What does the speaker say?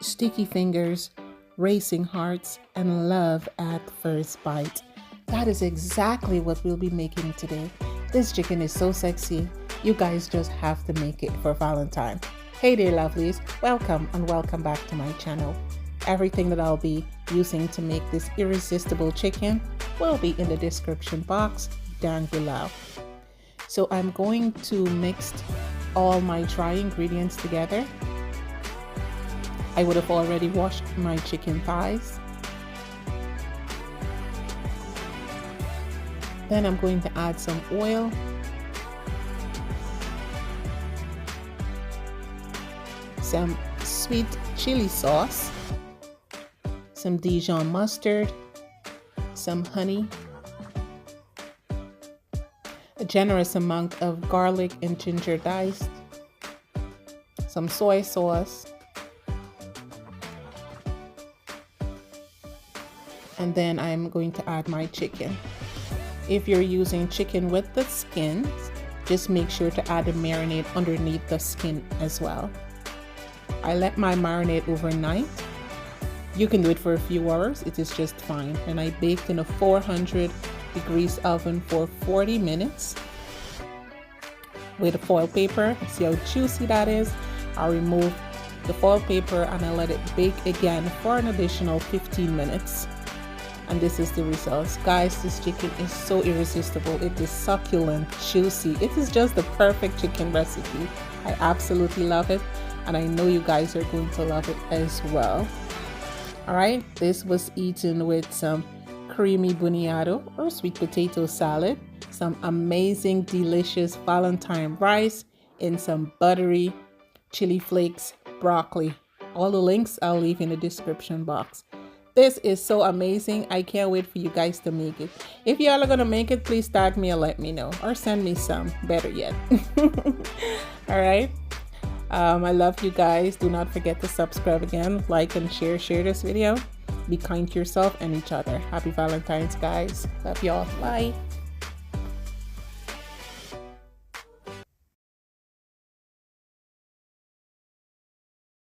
sticky fingers, racing hearts, and love at first bite. That is exactly what we'll be making today. This chicken is so sexy. You guys just have to make it for Valentine. Hey there, lovelies. Welcome and welcome back to my channel. Everything that I'll be using to make this irresistible chicken will be in the description box down below. So I'm going to mix all my dry ingredients together. I would have already washed my chicken thighs. Then I'm going to add some oil. Some sweet chili sauce. Some Dijon mustard. Some honey. A generous amount of garlic and ginger diced. Some soy sauce. And then I'm going to add my chicken. If you're using chicken with the skins, just make sure to add the marinade underneath the skin as well. I let my marinade overnight. You can do it for a few hours, it is just fine. And I baked in a 400 degrees oven for 40 minutes with a foil paper. See how juicy that is? I'll remove the foil paper and I let it bake again for an additional 15 minutes. And this is the results. Guys, this chicken is so irresistible. It is succulent, juicy. It is just the perfect chicken recipe. I absolutely love it. And I know you guys are going to love it as well. All right, this was eaten with some creamy boniato or sweet potato salad, some amazing, delicious Valentine rice, and some buttery chili flakes broccoli. All the links I'll leave in the description box. This is so amazing. I can't wait for you guys to make it. If y'all are gonna make it, please tag me and let me know, or send me some, better yet. All right. I love you guys. Do not forget to subscribe again, like and share this video. Be kind to yourself and each other. Happy Valentine's, guys. Love y'all. Bye.